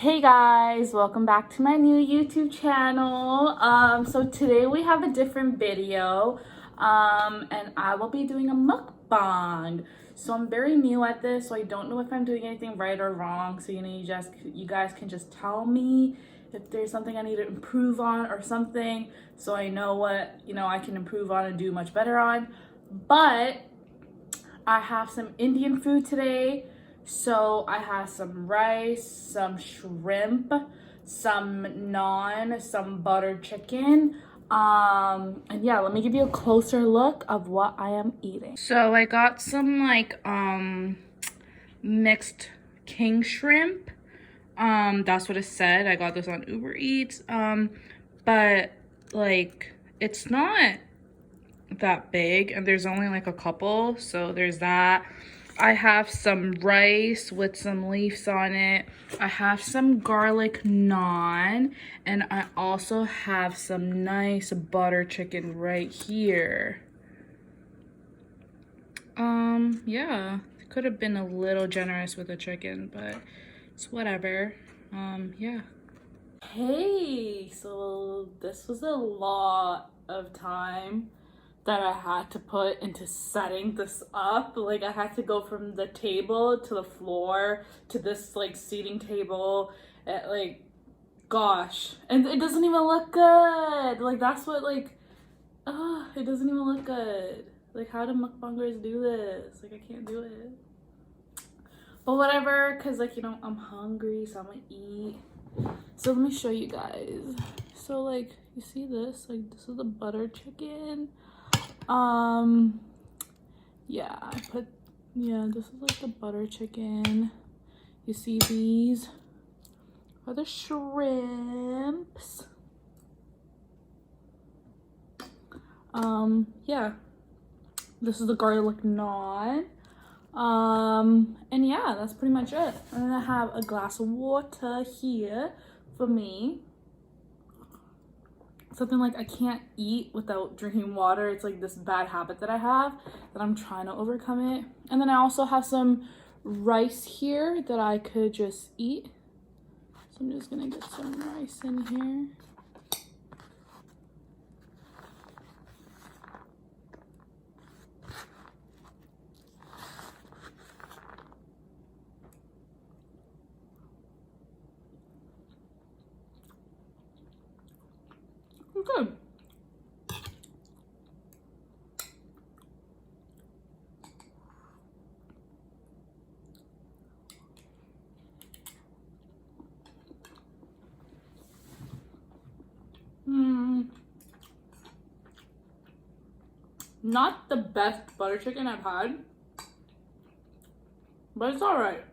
Hey guys, welcome back to my new YouTube channel. So today we have a different video, and I will be doing a mukbang. So I'm very new at this, so I don't know if I'm doing anything right or wrong. So you guys can just tell me if there's something I need to improve on or something, so I know what I can improve on and do much better on. But I have some Indian food today. So I have some rice, some shrimp, some naan, some butter chicken. And yeah, let me give you a closer look of what I am eating. So I got some mixed king shrimp. That's what it said. I got this on Uber Eats. But it's not that big and there's only like a couple, so there's that. I have some rice with some leaves on it. I have some garlic naan, and I also have some nice butter chicken right here. Yeah, could have been a little generous with the chicken, but it's whatever. Yeah. Hey, so this was a lot of time that I had to put into setting this up. Like, I had to go from the table to the floor to this seating table. Gosh, and it doesn't even look good. That's what it doesn't even look good. How do mukbangers do this? I can't do it. But whatever, cause I'm hungry, so I'm gonna eat. So let me show you guys. So you see this? This is the butter chicken. Yeah, this is the butter chicken. You see, these are the shrimps. Yeah, this is the garlic naan. And yeah, that's pretty much it. I'm gonna have a glass of water here for me. Something I can't eat without drinking water. It's this bad habit that I have that I'm trying to overcome it. And then I also have some rice here that I could just eat. So I'm just gonna get some rice in here. Good. Not the best butter chicken I've had, but it's all right.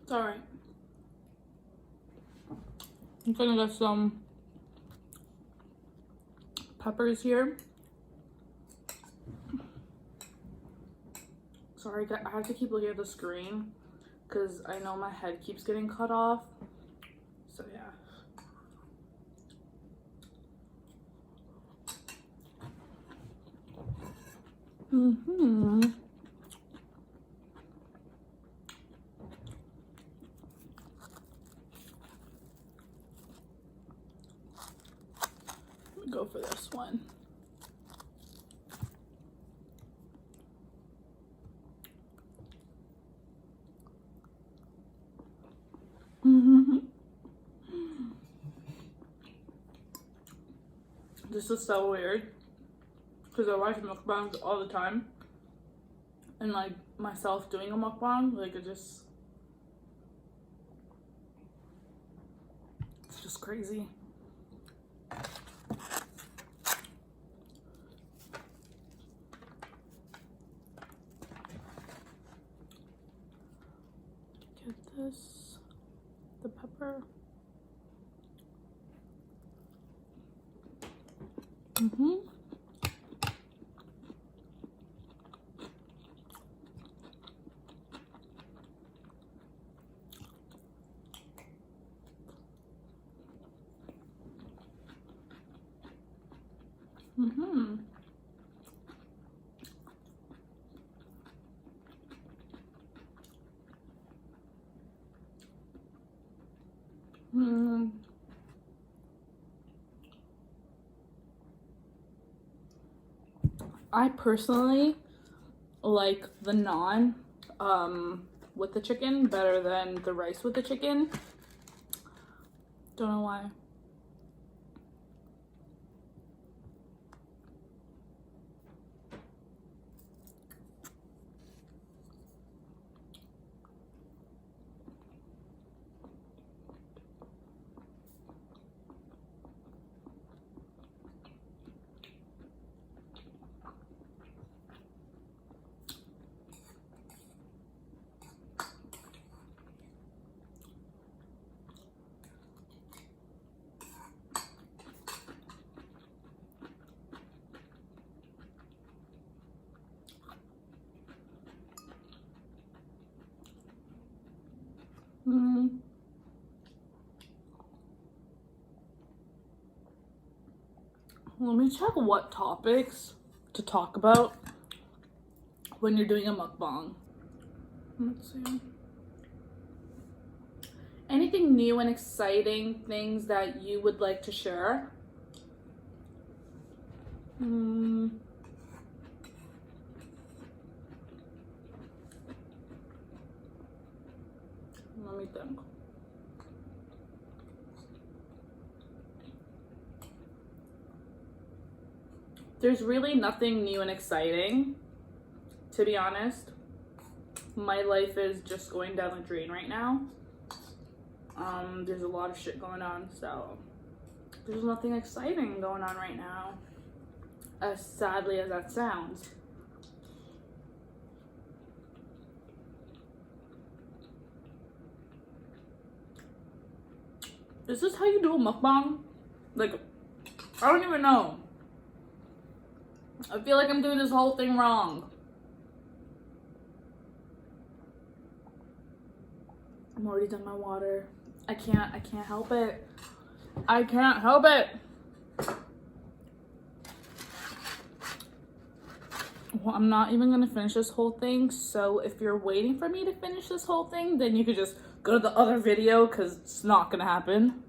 It's all right. I'm gonna get some peppers here. Sorry, I have to keep looking at the screen because I know my head keeps getting cut off. So yeah. Go for this one. This is so weird because I watch mukbangs all the time, and myself doing a mukbang, it's just crazy. Get this, the pepper. Hmm. I personally like the naan with the chicken better than the rice with the chicken. Don't know why. Hmm. Let me check what topics to talk about when you're doing a mukbang. Let's see. Anything new and exciting things that you would like to share? Let me think. There's really nothing new and exciting, to be honest. My life is just going down the drain right now. There's a lot of shit going on, so there's nothing exciting going on right now, as sadly as that sounds. Is this how you do a mukbang? Like, I don't even know. I feel like I'm doing this whole thing wrong. I'm already done my water. I can't help it. I can't help it. Well, I'm not even gonna finish this whole thing, so if you're waiting for me to finish this whole thing, then you could just go to the other video, because it's not gonna happen.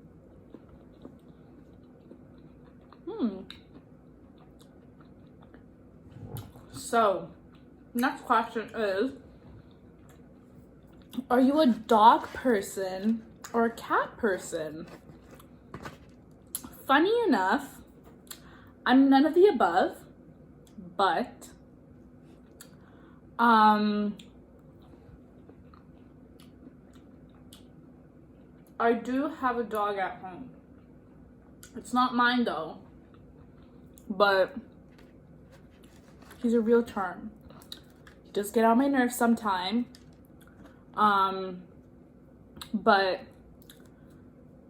So, next question is, are you a dog person or a cat person? Funny enough, I'm none of the above, but I do have a dog at home. It's not mine though, but he's a real charm. He does get on my nerves sometime. But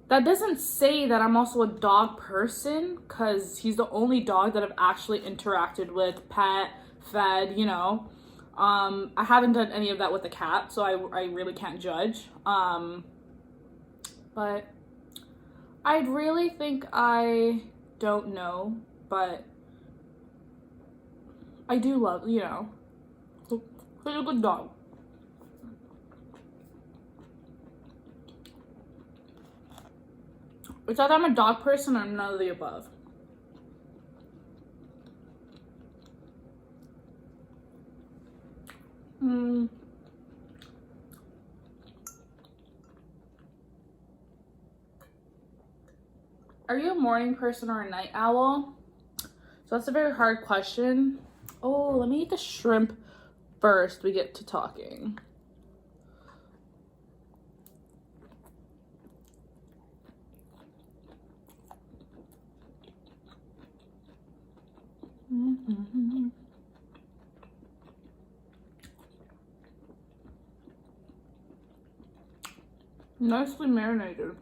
that doesn't say that I'm also a dog person, because he's the only dog that I've actually interacted with, pet, fed, you know. I haven't done any of that with a cat, so I really can't judge. But I'd really think I don't know, but I do love, you know, he's a good dog. It's either I'm a dog person or none of the above. Are you a morning person or a night owl? So that's a very hard question. Oh, let me eat the shrimp first. We get to talking. Nicely marinated.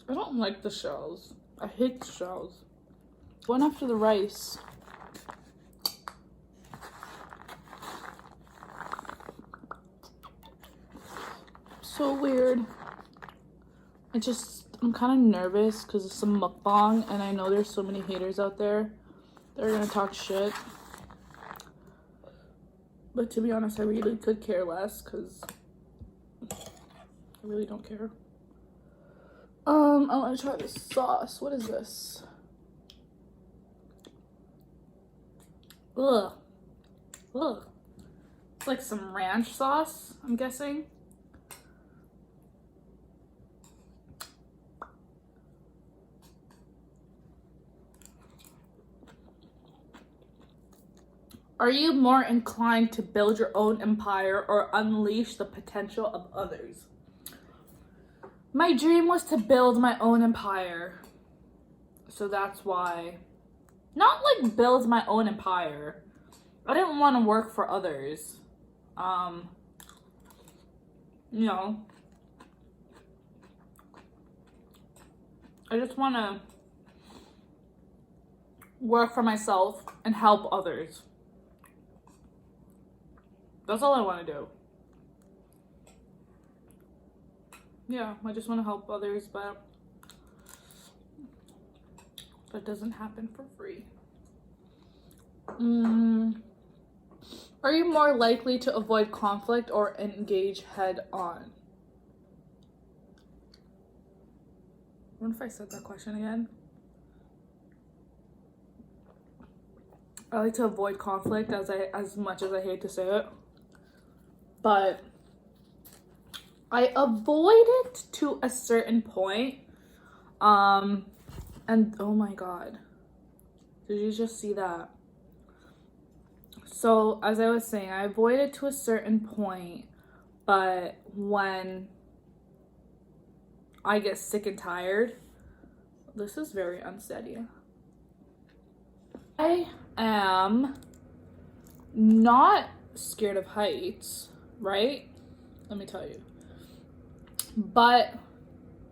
I don't like the shells. I hate the shells. Going after the rice. So weird. I'm kind of nervous because it's a mukbang, and I know there's so many haters out there that are gonna talk shit. But to be honest, I really could care less because I really don't care. I want to try this sauce. What is this? Ugh. Ugh. It's like some ranch sauce, I'm guessing. Are you more inclined to build your own empire or unleash the potential of others? My dream was to build my own empire. So that's why. Not like build my own empire. I didn't want to work for others. You know. I just want to work for myself and help others. That's all I want to do. Yeah, I just want to help others, but that doesn't happen for free. Are you more likely to avoid conflict or engage head on? I wonder if I said that question again. I like to avoid conflict as much as I hate to say it. But I avoid it to a certain point. And oh my god. Did you just see that? So as I was saying, I avoid it to a certain point, but when I get sick and tired, this is very unsteady. I am not scared of heights, right? Let me tell you. But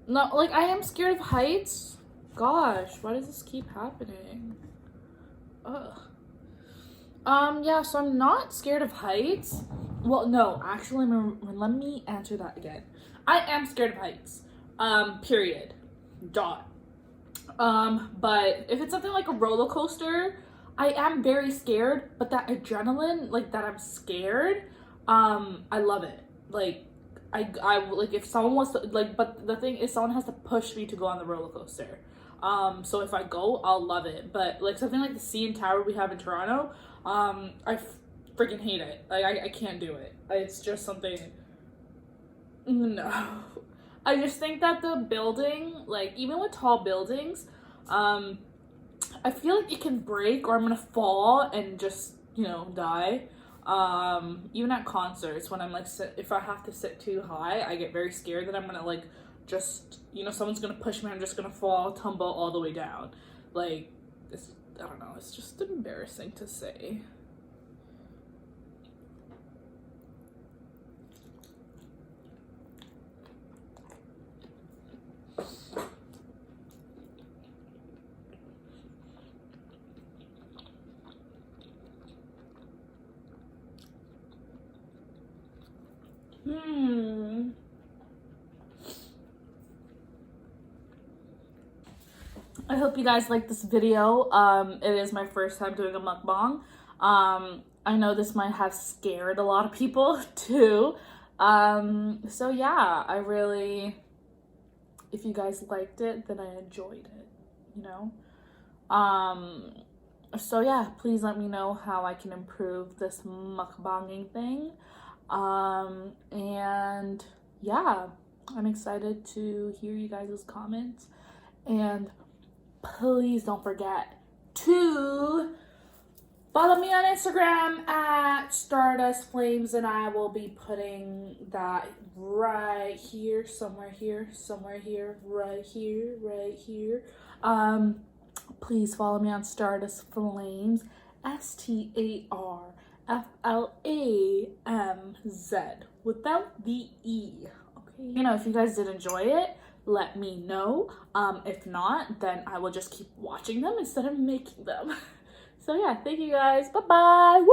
no, like I am scared of heights. Gosh, why does this keep happening? Ugh. Yeah, so I'm not scared of heights. Well, no, actually, let me answer that again. I am scared of heights. Period. Dot. But if it's something like a roller coaster, I am very scared, but that adrenaline, like that I'm scared, I love it. Like, I like if someone wants to, like, but the thing is someone has to push me to go on the roller coaster. So if I go, I'll love it. But like something like the CN Tower we have in Toronto, I freaking hate it. Like I can't do it. It's just something, no. I just think that the building, like even with tall buildings, I feel like it can break or I'm gonna fall and just, you know, die. Even at concerts when I'm like if I have to sit too high, I get very scared that I'm gonna like just, you know, someone's gonna push me, I'm just gonna fall, tumble all the way down. Like it's, I don't know, it's just embarrassing to say. I hope you guys like this video. It is my first time doing a mukbang. I know this might have scared a lot of people too. So yeah, if you guys liked it, then I enjoyed it, you know? So yeah, please let me know how I can improve this mukbanging thing. And yeah, I'm excited to hear you guys' comments, and please don't forget to follow me on Instagram at Stardust Flames, and I will be putting that right here, somewhere here, right here. Please follow me on Stardust Flames, StarFlamz, without the E. Okay. You know, if you guys did enjoy it, let me know. If not, then I will just keep watching them instead of making them. So yeah, thank you guys. Bye-bye.